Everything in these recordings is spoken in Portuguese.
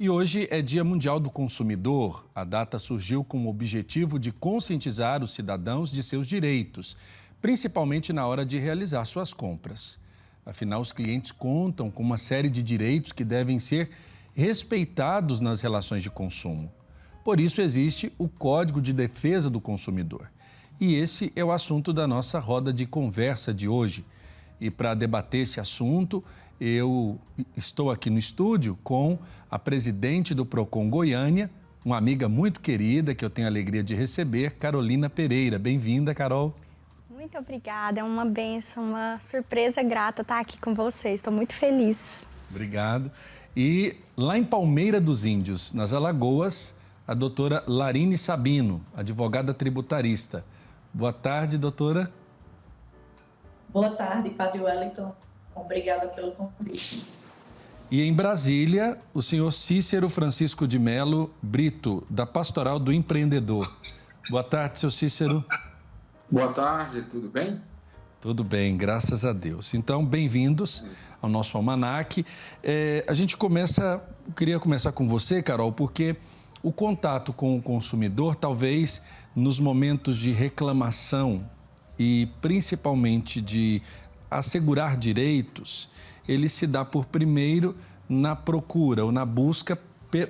E hoje é Dia Mundial do Consumidor. A data surgiu com o objetivo de conscientizar os cidadãos de seus direitos, principalmente na hora de realizar suas compras. Afinal, os clientes contam com uma série de direitos que devem ser respeitados nas relações de consumo. Por isso existe o Código de Defesa do Consumidor. E esse é o assunto da nossa roda de conversa de hoje. E para debater esse assunto, eu estou aqui no estúdio com a presidente do Procon Goiânia, uma amiga muito querida que eu tenho a alegria de receber, Carolina Pereira. Bem-vinda, Carol. Muito obrigada, é uma bênção, uma surpresa grata estar aqui com vocês, estou muito feliz. Obrigado. E lá em Palmeira dos Índios, nas Alagoas, a doutora Larine Sabino, advogada tributarista. Boa tarde, doutora. Boa tarde, Padre Wellington. Obrigada pelo convite. E em Brasília, o senhor Cícero Francisco de Melo Brito, da Pastoral do Empreendedor. Boa tarde, seu Cícero. Boa tarde, tudo bem? Tudo bem, graças a Deus. Então, bem-vindos ao nosso almanaque. Eu queria começar com você, Carol, porque o contato com o consumidor, talvez nos momentos de reclamação e principalmente de assegurar direitos, ele se dá por primeiro na procura ou na busca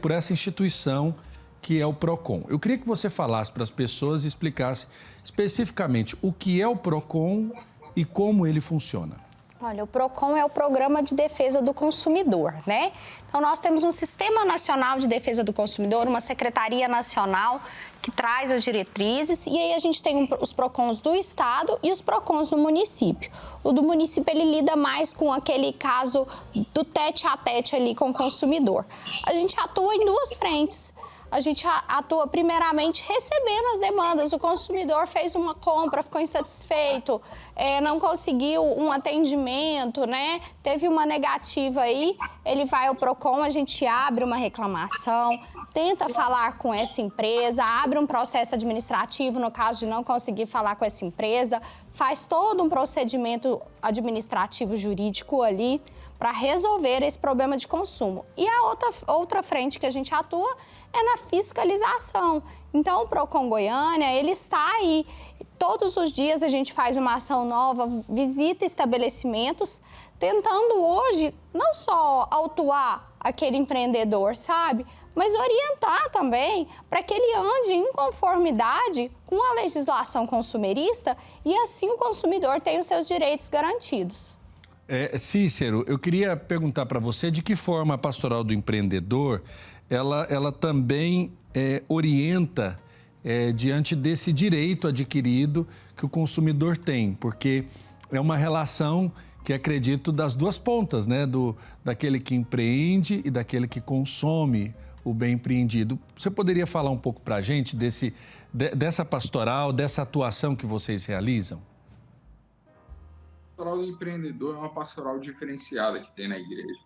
por essa instituição que é o Procon. Eu queria que você falasse para as pessoas e explicasse especificamente o que é o Procon e como ele funciona. Olha, o Procon é o Programa de Defesa do Consumidor, né? Então, nós temos um Sistema Nacional de Defesa do Consumidor, uma Secretaria Nacional que traz as diretrizes, e aí a gente tem os Procons do Estado e os Procons do município. O do município, ele lida mais com aquele caso do tete a tete ali com o consumidor. A gente atua em duas frentes. A gente atua primeiramente recebendo as demandas. O consumidor fez uma compra, ficou insatisfeito, não conseguiu um atendimento, né? Teve uma negativa aí, ele vai ao Procon, a gente abre uma reclamação, tenta falar com essa empresa, abre um processo administrativo no caso de não conseguir falar com essa empresa, faz todo um procedimento administrativo jurídico ali para resolver esse problema de consumo. E a outra frente que a gente atua é na fiscalização. Então, o Procon Goiânia, ele está aí. Todos os dias a gente faz uma ação nova, visita estabelecimentos, tentando hoje não só autuar aquele empreendedor, sabe? Mas orientar também para que ele ande em conformidade com a legislação consumerista e assim o consumidor tenha os seus direitos garantidos. Cícero, eu queria perguntar para você de que forma a Pastoral do Empreendedor ela também orienta diante desse direito adquirido que o consumidor tem, porque é uma relação que acredito das duas pontas, né? Daquele que empreende e daquele que consome o bem empreendido. Você poderia falar um pouco para a gente dessa pastoral, dessa atuação que vocês realizam? A pastoral do empreendedor é uma pastoral diferenciada que tem na igreja.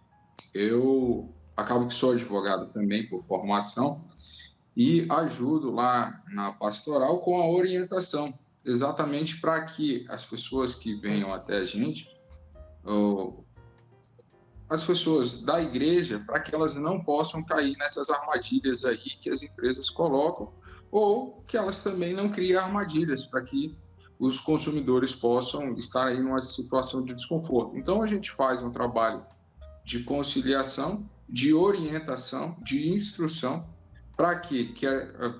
Eu acabo que sou advogado também por formação e ajudo lá na pastoral com a orientação, exatamente para que as pessoas que venham até a gente, as pessoas da igreja, para que elas não possam cair nessas armadilhas aí que as empresas colocam, ou que elas também não criem armadilhas para que os consumidores possam estar aí numa situação de desconforto. Então, a gente faz um trabalho de conciliação, de orientação, de instrução, para que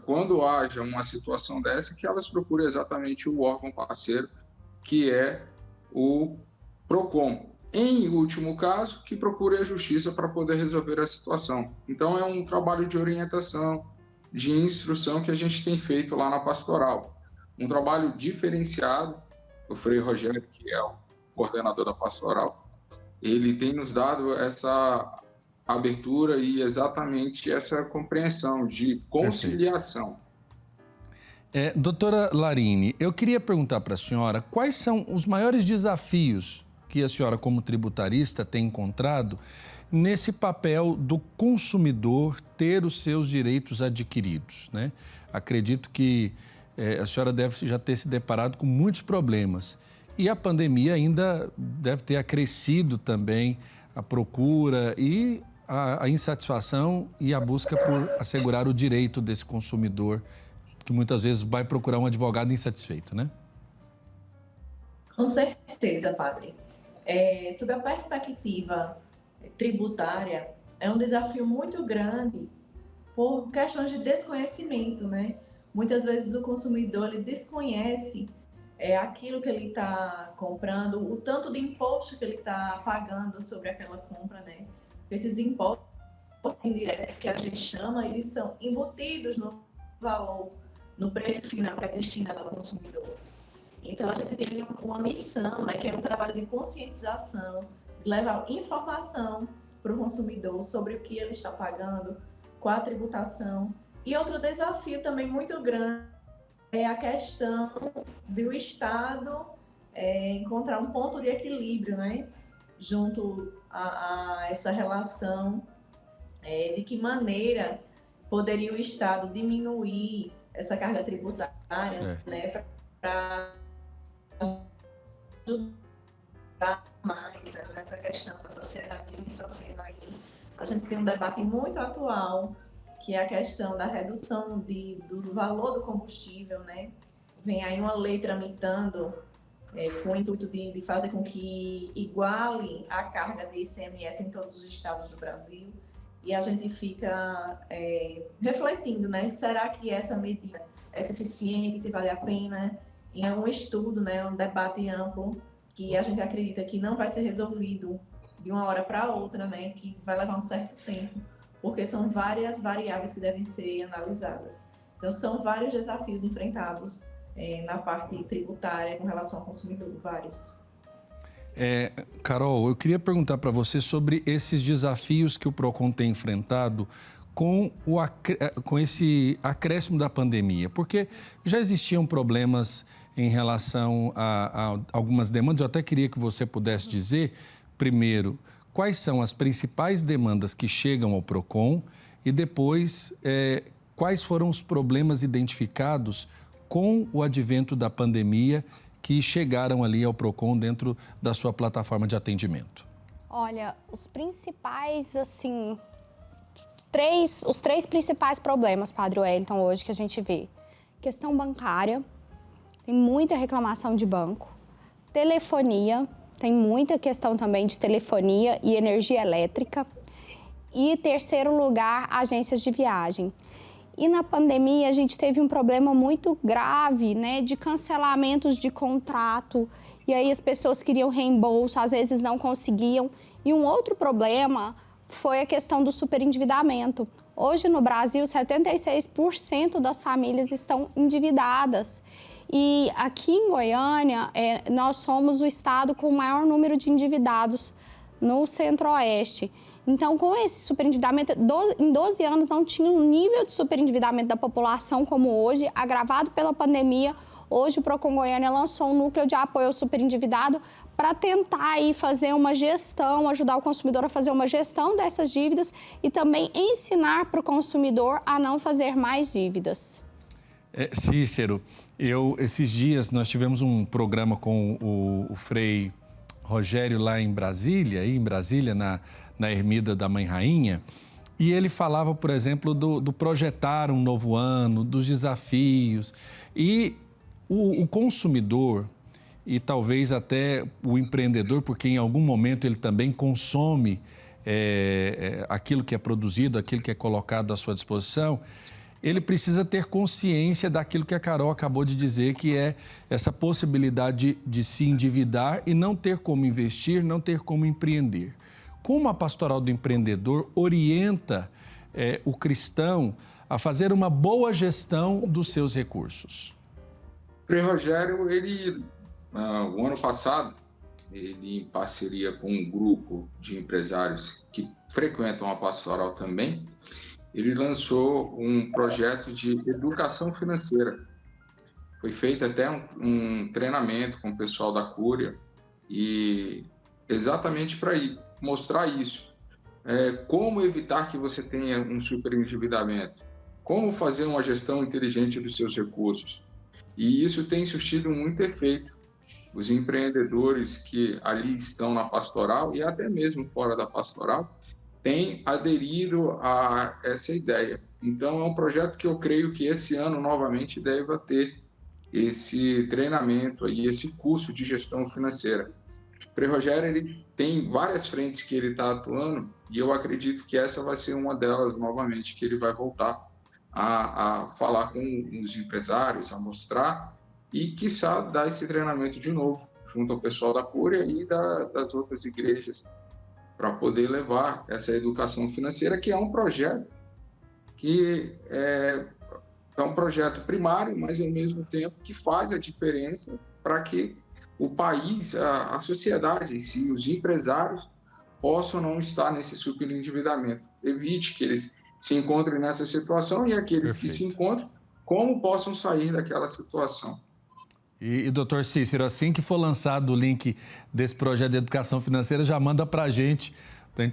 quando haja uma situação dessa, que elas procurem exatamente o órgão parceiro, que é o Procon. Em último caso, que procure a justiça para poder resolver a situação. Então, é um trabalho de orientação, de instrução que a gente tem feito lá na pastoral. Um trabalho diferenciado. O Frei Rogério, que é o coordenador da pastoral, ele tem nos dado essa abertura e exatamente essa compreensão de conciliação. Doutora Larine, eu queria perguntar para a senhora quais são os maiores desafios que a senhora, como tributarista, tem encontrado nesse papel do consumidor ter os seus direitos adquiridos, né? Acredito que a senhora deve já ter se deparado com muitos problemas e a pandemia ainda deve ter acrescido também a procura e a insatisfação e a busca por assegurar o direito desse consumidor, que muitas vezes vai procurar um advogado insatisfeito, né? Com certeza, padre. Sob a perspectiva tributária, é um desafio muito grande por questões de desconhecimento, né? Muitas vezes o consumidor ele desconhece aquilo que ele está comprando, o tanto de imposto que ele está pagando sobre aquela compra, né? Esses impostos indiretos que a gente chama, eles são embutidos no valor, no preço final que é destinado ao consumidor. Então, a gente tem uma missão, né, que é um trabalho de conscientização, de levar informação para o consumidor sobre o que ele está pagando, qual a tributação. E outro desafio também muito grande é a questão do Estado encontrar um ponto de equilíbrio, né, junto a essa relação, de que maneira poderia o Estado diminuir essa carga tributária, né, para ajudar mais, né, nessa questão da sociedade que vem sofrendo aí. A gente tem um debate muito atual, que é a questão da redução do valor do combustível, né? Vem aí uma lei tramitando com o intuito de fazer com que iguale a carga de ICMS em todos os estados do Brasil. E a gente fica refletindo, né? Será que essa medida é suficiente, se vale a pena? E é um estudo, né? Um debate amplo que a gente acredita que não vai ser resolvido de uma hora para outra, né? Que vai levar um certo tempo, porque são várias variáveis que devem ser analisadas. Então, são vários desafios enfrentados na parte tributária com relação ao consumidor, vários. Carol, eu queria perguntar para você sobre esses desafios que o PROCON tem enfrentado com esse acréscimo da pandemia, porque já existiam problemas em relação a algumas demandas. Eu até queria que você pudesse dizer, primeiro, quais são as principais demandas que chegam ao PROCON e depois quais foram os problemas identificados com o advento da pandemia que chegaram ali ao PROCON dentro da sua plataforma de atendimento. Olha, os principais, assim, os três principais problemas, Padre Wellington, hoje que a gente vê. Questão bancária, tem muita reclamação de banco. Telefonia, tem muita questão também de telefonia e energia elétrica. E, terceiro lugar, agências de viagem. E na pandemia a gente teve um problema muito grave, né, de cancelamentos de contrato. E aí as pessoas queriam reembolso, às vezes não conseguiam. E um outro problema foi a questão do superendividamento. Hoje no Brasil, 76% das famílias estão endividadas. E aqui em Goiânia, nós somos o estado com o maior número de endividados no Centro-Oeste. Então, com esse superendividamento, em 12 anos não tinha um nível de superendividamento da população como hoje, agravado pela pandemia. Hoje o PROCON Goiânia lançou um núcleo de apoio ao superendividado para tentar aí fazer uma gestão, ajudar o consumidor a fazer uma gestão dessas dívidas e também ensinar para o consumidor a não fazer mais dívidas. Cícero, esses dias nós tivemos um programa com o Frei Rogério lá em Brasília, na Ermida da Mãe Rainha, e ele falava, por exemplo, do projetar um novo ano, dos desafios. E o consumidor, e talvez até o empreendedor, porque em algum momento ele também consome aquilo que é produzido, aquilo que é colocado à sua disposição, ele precisa ter consciência daquilo que a Carol acabou de dizer, que é essa possibilidade de se endividar e não ter como investir, não ter como empreender. Como a Pastoral do Empreendedor orienta o cristão a fazer uma boa gestão dos seus recursos? O Frei Rogério, o ano passado, ele, em parceria com um grupo de empresários que frequentam a Pastoral também, ele lançou um projeto de educação financeira. Foi feito até um treinamento com o pessoal da Cúria, e exatamente para mostrar isso. Como evitar que você tenha um superendividamento, como fazer uma gestão inteligente dos seus recursos. E isso tem surtido muito efeito. Os empreendedores que ali estão na pastoral e até mesmo fora da pastoral têm aderido a essa ideia. Então, é um projeto que eu creio que esse ano, novamente, deva ter esse treinamento aí, esse curso de gestão financeira. O Frei Rogério, ele tem várias frentes que ele está atuando e eu acredito que essa vai ser uma delas, novamente, que ele vai voltar a falar com os empresários, a mostrar e, quiçá, dar esse treinamento de novo, junto ao pessoal da Cúria e das outras igrejas, para poder levar essa educação financeira, que é um projeto que é um projeto primário, mas ao mesmo tempo que faz a diferença para que o país, a sociedade em si, os empresários possam não estar nesse superendividamento. Evite que eles se encontrem nessa situação e aqueles Perfeito. Que se encontram, como possam sair daquela situação. E doutor Cícero, assim que for lançado o link desse projeto de educação financeira, já manda para a gente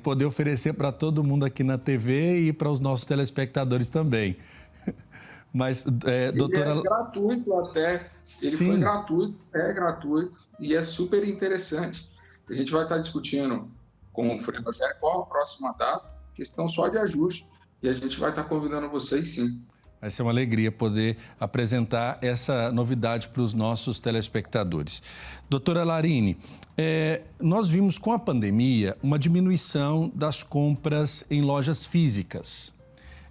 poder oferecer para todo mundo aqui na TV e para os nossos telespectadores também. Mas, doutora... Ele é gratuito até, foi gratuito, é gratuito e é super interessante. A gente vai estar discutindo com o Frei Rogério qual a próxima data, questão só de ajuste, e a gente vai estar convidando vocês sim. Vai ser uma alegria poder apresentar essa novidade para os nossos telespectadores. Doutora Larine, nós vimos com a pandemia uma diminuição das compras em lojas físicas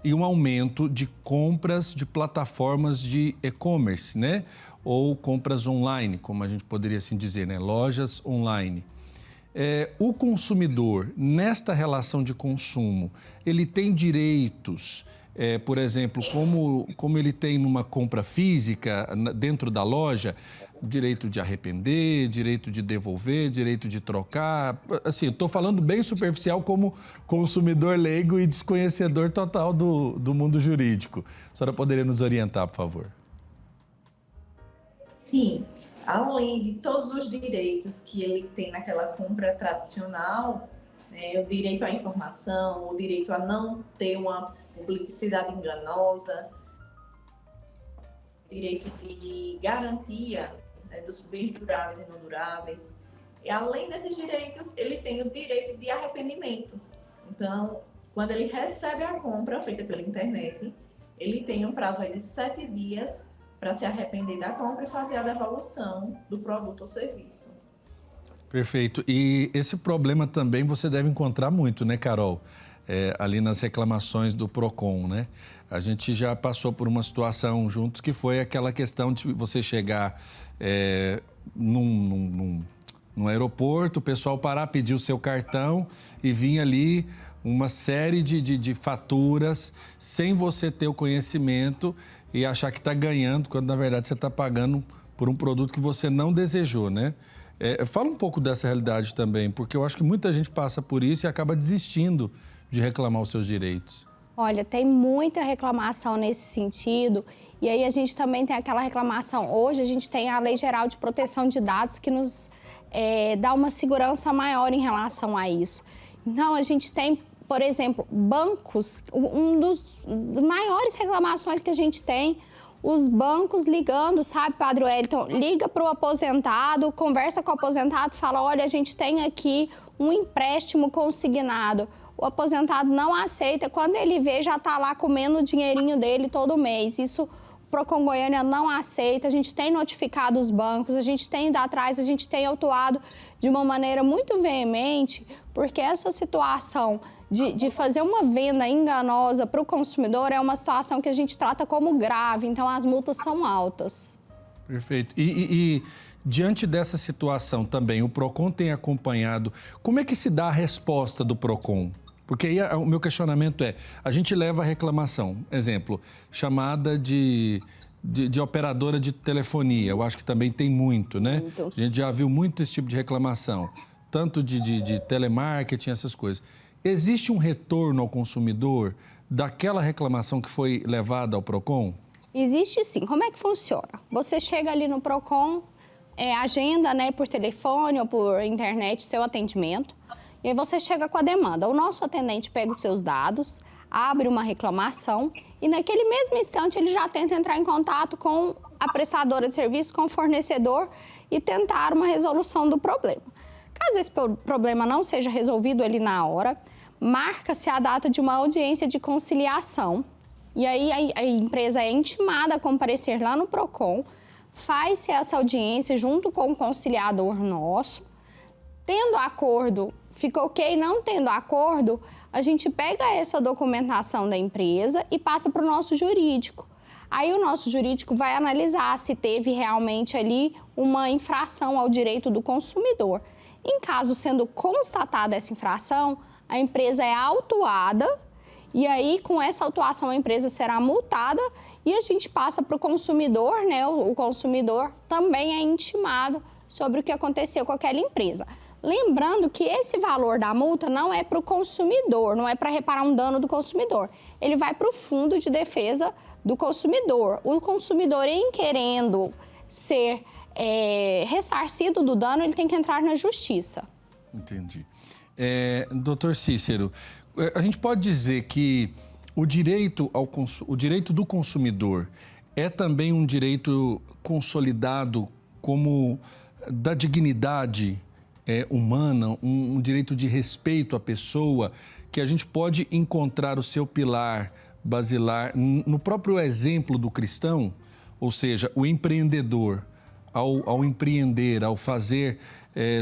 e um aumento de compras de plataformas de e-commerce, né? Ou compras online, como a gente poderia assim dizer, né? Lojas online. O consumidor, nesta relação de consumo, ele tem direitos, por exemplo, como ele tem numa compra física dentro da loja, direito de arrepender, direito de devolver, direito de trocar. Assim, estou falando bem superficial como consumidor leigo e desconhecedor total do mundo jurídico. A senhora poderia nos orientar, por favor? Sim. Além de todos os direitos que ele tem naquela compra tradicional, o direito à informação, o direito a não ter uma publicidade enganosa, direito de garantia dos bens duráveis e não duráveis. E além desses direitos, ele tem o direito de arrependimento. Então, quando ele recebe a compra feita pela internet, ele tem um prazo aí de 7 dias para se arrepender da compra e fazer a devolução do produto ou serviço. Perfeito. E esse problema também você deve encontrar muito, né, Carol? Ali nas reclamações do PROCON, né? A gente já passou por uma situação juntos que foi aquela questão de você chegar num aeroporto, o pessoal parar, pedir o seu cartão e vir ali uma série de faturas sem você ter o conhecimento e achar que está ganhando, quando na verdade você está pagando por um produto que você não desejou, né? Fala um pouco dessa realidade também, porque eu acho que muita gente passa por isso e acaba desistindo de reclamar os seus direitos. Olha, tem muita reclamação nesse sentido e aí a gente também tem aquela reclamação. Hoje a gente tem a Lei Geral de Proteção de Dados que nos dá uma segurança maior em relação a isso. Então, a gente tem, por exemplo, bancos, um dos maiores reclamações que a gente tem, os bancos ligando, sabe, Padre Wellington? Liga para o aposentado, conversa com o aposentado, fala, olha, a gente tem aqui um empréstimo consignado. O aposentado não aceita, quando ele vê, já está lá comendo o dinheirinho dele todo mês. Isso o PROCON Goiânia não aceita, a gente tem notificado os bancos, a gente tem ido atrás, a gente tem atuado de uma maneira muito veemente, porque essa situação de fazer uma venda enganosa para o consumidor é uma situação que a gente trata como grave, então as multas são altas. Perfeito. E diante dessa situação também, o PROCON tem acompanhado, como é que se dá a resposta do PROCON? Porque aí o meu questionamento a gente leva a reclamação, exemplo, chamada de operadora de telefonia, eu acho que também tem muito, né? Muito. A gente já viu muito esse tipo de reclamação, tanto de telemarketing, essas coisas. Existe um retorno ao consumidor daquela reclamação que foi levada ao PROCON? Existe sim. Como é que funciona? Você chega ali no PROCON, agenda, né, por telefone ou por internet seu atendimento, e aí você chega com a demanda. O nosso atendente pega os seus dados, abre uma reclamação e naquele mesmo instante ele já tenta entrar em contato com a prestadora de serviço, com o fornecedor e tentar uma resolução do problema. Caso esse problema não seja resolvido ali na hora, marca-se a data de uma audiência de conciliação. E aí a empresa é intimada a comparecer lá no PROCON, faz-se essa audiência junto com o conciliador nosso. Tendo acordo, fica ok, não tendo acordo, a gente pega essa documentação da empresa e passa para o nosso jurídico. Aí o nosso jurídico vai analisar se teve realmente ali uma infração ao direito do consumidor. Em caso sendo constatada essa infração, a empresa é autuada e aí com essa autuação a empresa será multada e a gente passa para o consumidor, né? O consumidor também é intimado sobre o que aconteceu com aquela empresa. Lembrando que esse valor da multa não é para o consumidor, não é para reparar um dano do consumidor. Ele vai para o Fundo de Defesa do Consumidor. O consumidor, em querendo ser ressarcido do dano, ele tem que entrar na justiça. Entendi. Doutor Cícero, a gente pode dizer que o direito do consumidor é também um direito consolidado como da dignidade humana, um direito de respeito à pessoa, que a gente pode encontrar o seu pilar basilar no próprio exemplo do cristão, ou seja, o empreendedor, ao empreender, ao fazer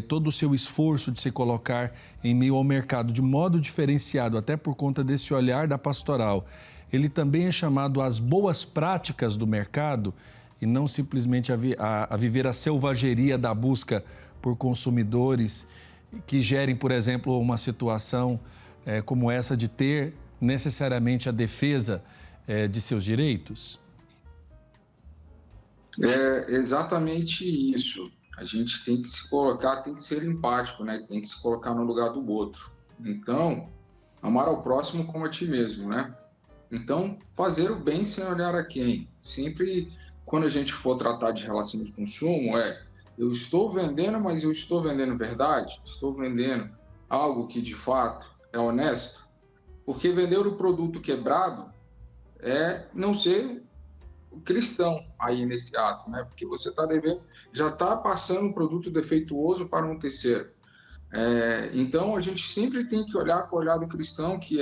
todo o seu esforço de se colocar em meio ao mercado de modo diferenciado, até por conta desse olhar da pastoral, ele também é chamado às boas práticas do mercado e não simplesmente a viver a selvageria da busca por consumidores que gerem, por exemplo, uma situação como essa de ter necessariamente a defesa de seus direitos? É exatamente isso. A gente tem que se colocar, tem que ser empático, né? Tem que se colocar no lugar do outro. Então, amar ao próximo como a ti mesmo, né? Então, fazer o bem sem olhar a quem. Sempre, quando a gente for tratar de relação de consumo, eu estou vendendo, mas eu estou vendendo verdade? Estou vendendo algo que, de fato, é honesto? Porque vender o produto quebrado é não ser cristão aí nesse ato, né? Porque você está devendo, já está passando um produto defeituoso para um terceiro. Então, a gente sempre tem que olhar com o olhar do cristão, que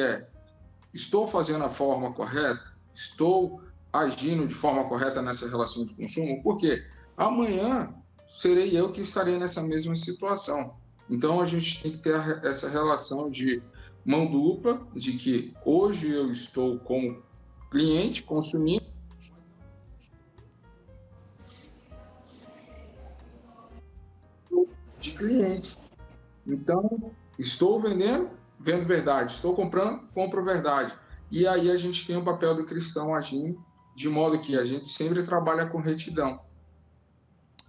estou fazendo a forma correta? Estou agindo de forma correta nessa relação de consumo? Porque amanhã serei eu que estarei nessa mesma situação. Então, a gente tem que ter essa relação de mão dupla, de que hoje eu estou como cliente, consumindo, de cliente. Então, estou vendendo, vendo verdade. Estou comprando, compro verdade. E aí a gente tem o papel do cristão agindo, de modo que a gente sempre trabalha com retidão.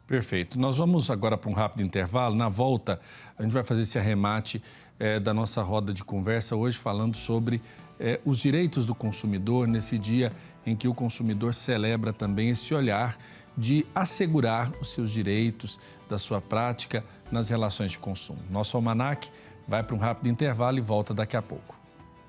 Perfeito. Nós vamos agora para um rápido intervalo. Na volta, a gente vai fazer esse arremate da nossa roda de conversa hoje, falando sobre os direitos do consumidor, nesse dia em que o consumidor celebra também esse olhar de assegurar os seus direitos, da sua prática nas relações de consumo. Nosso almanaque vai para um rápido intervalo e volta daqui a pouco.